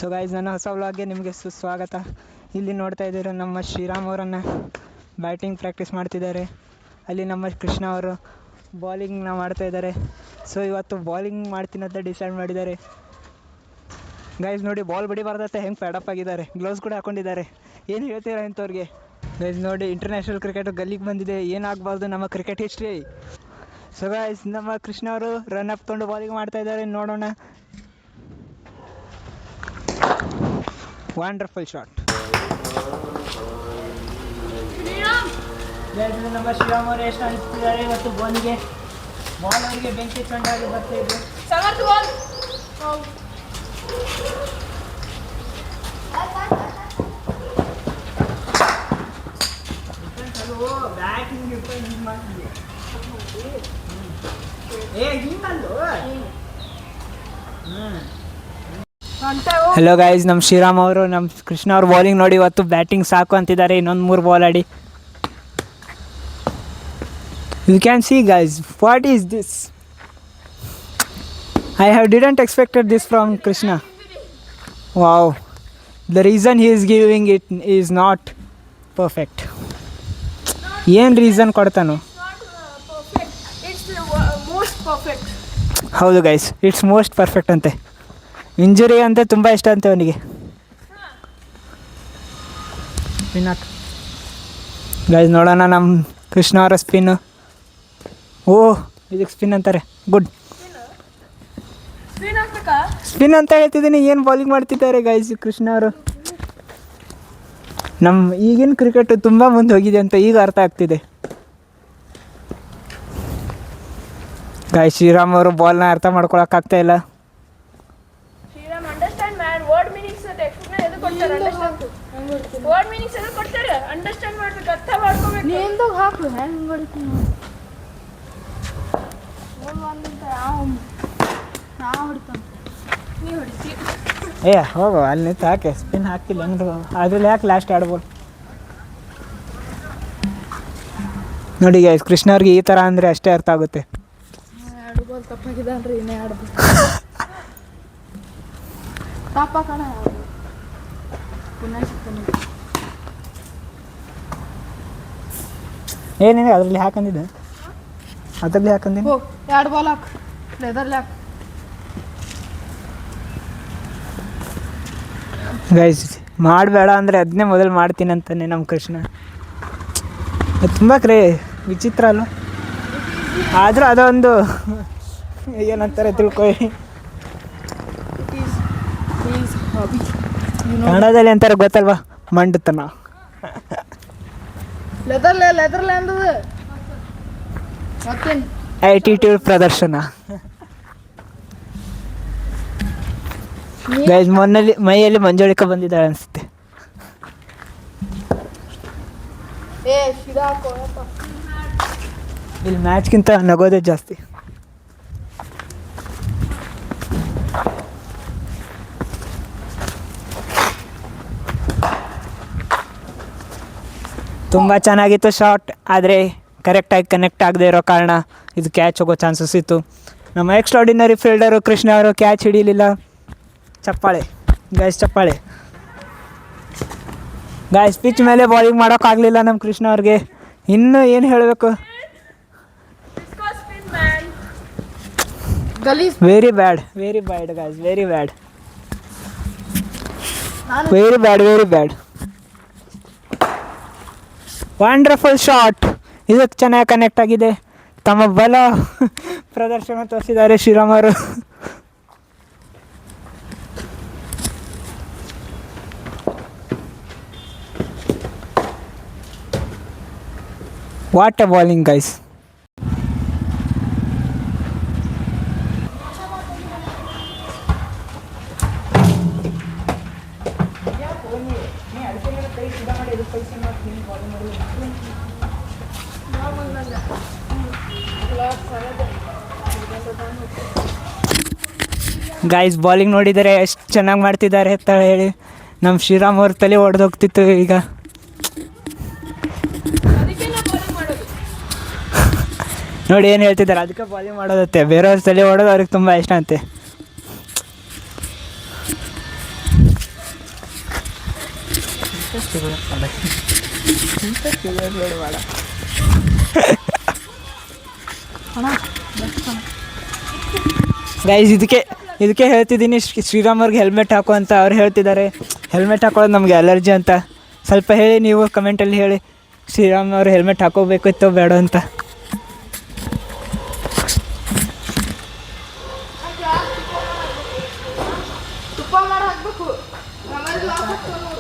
So guys, ನನ್ನ ಹೊಸ ವ್ಲಾಗ್ಗೆ ನಿಮಗೆ ಸುಸ್ವಾಗತ. ಇಲ್ಲಿ ನೋಡ್ತಾ ಇದ್ದೀರಾ ನಮ್ಮ ಶ್ರೀರಾಮ್ ಅವರನ್ನು ಬ್ಯಾಟಿಂಗ್ ಪ್ರಾಕ್ಟೀಸ್ ಮಾಡ್ತಿದ್ದಾರೆ. ಅಲ್ಲಿ ನಮ್ಮ ಕೃಷ್ಣ ಅವರು ಬಾಲಿಂಗ್ನ ಮಾಡ್ತಾ ಇದ್ದಾರೆ. ಸೊ ಇವತ್ತು ಬಾಲಿಂಗ್ ಮಾಡ್ತೀನಿ ಅಂತ ಡಿಸೈಡ್ ಮಾಡಿದ್ದಾರೆ. ಗೈಸ್ ನೋಡಿ, ಬಾಲ್ ಬಡಿಬಾರ್ದತ್ತೆ ಹೆಂಗೆ ಪ್ಯಾಡಪ್ ಆಗಿದ್ದಾರೆ, ಗ್ಲೌಸ್ ಕೂಡ ಹಾಕೊಂಡಿದ್ದಾರೆ. ಏನು ಹೇಳ್ತೀರಾ ಇಂಥವ್ರಿಗೆ? ಗೈಸ್ ನೋಡಿ, ಇಂಟರ್ನ್ಯಾಷನಲ್ ಕ್ರಿಕೆಟು ಗಲ್ಲಿಗೆ ಬಂದಿದೆ. ಏನಾಗಬಾರ್ದು ನಮ್ಮ ಕ್ರಿಕೆಟ್ ಹಿಸ್ಟ್ರಿ. ಸೊ ಗೈಸ್, ನಮ್ಮ ಕೃಷ್ಣ ಅವರು ರನ್ ಅಪ್ ತೊಗೊಂಡು ಬಾಲಿಂಗ್ ಮಾಡ್ತಾ ಇದ್ದಾರೆ. ನೋಡೋಣ. Wonderful shot. ನಮ್ಮ ಶ್ರೀರಾಮ್ ಅವರು ಎಷ್ಟು ಅನಿಸ್ತಿದ್ದಾರೆ ಇವತ್ತು ಬಾಲಿಗೆ. ಬಾಲ್ ಅವರಿಗೆ ಬೆಂಕಿ ಚಂಡಾಗಿ ಬರ್ತಾ ಇದೆ. ಬ್ಯಾಟಿಂಗ್ ಯೂಸ್ ಮಾಡ್ತಿದ್ದೆ. ಹಲೋ ಗೈಸ್, ನಮ್ಮ ಶ್ರೀರಾಮ್ ಅವರು ನಮ್ಮ ಕೃಷ್ಣ ಅವ್ರ ಬಾಲಿಂಗ್ ನೋಡಿ ಇವತ್ತು ಬ್ಯಾಟಿಂಗ್ ಸಾಕು ಅಂತಿದ್ದಾರೆ. ಇನ್ನೊಂದು 3 ಬಾಲ್ ಆಡಿ. You can see guys, what is this? I have didn't expected this from Krishna. Wow, the reason he is giving it is not perfect. ಏನು ರೀಸನ್ ಕೊಡ್ತಾನು? ಹೌದು ಗೈಸ್, ಇಟ್ಸ್ ಮೋಸ್ಟ್ ಪರ್ಫೆಕ್ಟ್ ಅಂತೆ. ಇಂಜುರಿ ಅಂತ ತುಂಬ ಇಷ್ಟ ಅಂತೆ ಅವನಿಗೆ. ಸ್ಪಿನ್ ಗೈಸ್ ನೋಡೋಣ ನಮ್ಮ ಕೃಷ್ಣ ಅವರ ಸ್ಪಿನ್ನು. ಓಹ್, ಇದಕ್ಕೆ ಸ್ಪಿನ್ ಅಂತಾರೆ. ಗುಡ್ ಸ್ಪಿನ್ ಅಂತ ಹೇಳ್ತಿದ್ದೀನಿ. ಏನು ಬಾಲಿಂಗ್ ಮಾಡ್ತಿದ್ದಾರೆ ಗೈಸ್ ಕೃಷ್ಣ ಅವರು. ನಮ್ಮ ಈಗಿನ ಕ್ರಿಕೆಟು ತುಂಬ ಮುಂದೆ ಹೋಗಿದೆ ಅಂತ ಈಗ ಅರ್ಥ ಆಗ್ತಿದೆ. ಗೈಸ್, ಶ್ರೀರಾಮ್ ಅವರು ಬಾಲ್ನ ಅರ್ಥ ಮಾಡ್ಕೊಳಕ್ಕಾಗ್ತಾ ಇಲ್ಲ. ಏ ಹೋಗು, ಅಲ್ಲಿ ನಿಂತು ಹಾಕಿ ಸ್ಪಿನ್ ಹಾಕ್ತಿಲ್ಲ. ಹೆಂಗೆ ಅದ್ರಲ್ಲಿ ಯಾಕೆ ಲಾಸ್ಟ್ ಆಡ್ಬೋಲ್ ನೋಡಿ ಗೈಸ್. ಕೃಷ್ಣ ಅವ್ರಿಗೆ ಈ ಥರ ಅಂದರೆ ಅಷ್ಟೇ ಅರ್ಥ ಆಗುತ್ತೆ. ಏನೇನು ಅದರಲ್ಲಿ ಹಾಕಂದಿದ್ದೆ? ಅದರಲ್ಲಿ ಹಾಕಂದಿನಿ. 2 ಬಾಲ್ ಹಾಕು, ಲೆದರ್ಲಿ ಹಾಕು. ಗೈಸ್, ಮಾಡಬೇಡ ಅಂದರೆ ಅದನ್ನೇ ಮೊದಲು ಮಾಡ್ತೀನಿ ಅಂತಾನೆ ನಮ್ಮ ಕೃಷ್ಣ. ತುಂಬ ವಿಚಿತ್ರ ಅಲ್ವ? ಆದರೂ ಅದೊಂದು ಏನಂತಾರೆ ತಿಳ್ಕೊಳ್ಳಿ. ಕನ್ನಡದಲ್ಲಿ ಅಂತಾರೆ ಗೊತ್ತಲ್ವಾ, ಮಂಡತನ. ಆಟಿಟ್ಯೂಡ್ ಪ್ರದರ್ಶನ. ಗೈಸ್, ಮೈಯಲ್ಲಿ ಮಂಜುಳಿಕ ಬಂದಿದ್ದಾಳೆ ಅನಿಸುತ್ತೆ. ಇಲ್ಲಿ ಮ್ಯಾಚ್ಗಿಂತ ನಗೋದೇ ಜಾಸ್ತಿ. ತುಂಬ ಚೆನ್ನಾಗಿತ್ತು ಶಾಟ್, ಆದರೆ ಕರೆಕ್ಟಾಗಿ ಕನೆಕ್ಟ್ ಆಗದೆ ಇರೋ ಕಾರಣ ಇದು ಕ್ಯಾಚ್ ಹೋಗೋ ಚಾನ್ಸಸ್ ಇತ್ತು. ನಮ್ಮ ಎಕ್ಸ್ಟ್ರಾರ್ಡಿನರಿ ಫೀಲ್ಡರು ಕೃಷ್ಣ ಅವರು ಕ್ಯಾಚ್ ಹಿಡೀಲಿಲ್ಲ. ಚಪ್ಪಾಳೆ ಗೈಸ್, ಚಪ್ಪಾಳೆ. ಗೈಸ್, ಪಿಚ್ ಮೇಲೆ ಬಾಲಿಂಗ್ ಮಾಡೋಕ್ಕಾಗಲಿಲ್ಲ ನಮ್ಮ ಕೃಷ್ಣ ಅವ್ರಿಗೆ. ಇನ್ನೂ ಏನು ಹೇಳಬೇಕು? Very bad guys, very bad. Wonderful shot. ಇದಕ್ಕೆ ಚೆನ್ನಾಗಿ ಕನೆಕ್ಟ್ ಆಗಿದೆ. ತಮ್ಮ ಬಲ ಪ್ರದರ್ಶನ ತೋರಿಸಿದ್ದಾರೆ ಶ್ರೀರಾಮ್ ಅವರು. What a bowling guys. Guys, bowling ನೋಡಿದರೆ ಎಷ್ಟು ಚೆನ್ನಾಗಿ ಮಾಡ್ತಿದ್ದಾರೆ ಅಂತ ಹೇಳಿ ನಮ್ಮ ಶ್ರೀರಾಮ್ ಅವ್ರ ತಲೆ ಹೊಡೆದೋಗ್ತಿತ್ತು ಈಗ. ನೋಡಿ ಏನು ಹೇಳ್ತಿದ್ದಾರೆ, ಅದಕ್ಕೆ ಬಾಲಿಂಗ್ ಮಾಡೋದತ್ತೆ. ಬೇರೆಯವ್ರ ತಲೆ ಹೊಡೋದು ಅವ್ರಿಗೆ ತುಂಬ ಇಷ್ಟ ಅಂತೆ. ಗೈಸ್ ಇದಕ್ಕೆ ಹೇಳ್ತಿದ್ದೀನಿ ಶ್ರೀರಾಮ್ ಅವ್ರಿಗೆ ಹೆಲ್ಮೆಟ್ ಹಾಕು ಅಂತ ಅವ್ರು ಹೇಳ್ತಿದ್ದಾರೆ. ಹೆಲ್ಮೆಟ್ ಹಾಕೊಳ್ಳೋದು ನಮಗೆ ಅಲರ್ಜಿ ಅಂತ. ಸ್ವಲ್ಪ ಹೇಳಿ ನೀವು ಕಮೆಂಟಲ್ಲಿ ಹೇಳಿ ಶ್ರೀರಾಮ್ ಅವ್ರು ಹೆಲ್ಮೆಟ್ ಹಾಕೋಬೇಕಿತ್ತು ಬೇಡ ಅಂತ. ತುಪ್ಪ ಮಾಡಿ ಹಾಕ್ಬೇಕು. ಆಮೇಲೆ ಲಾಕ್ ಹಾಕ್ಬೇಕು ನೋಡು.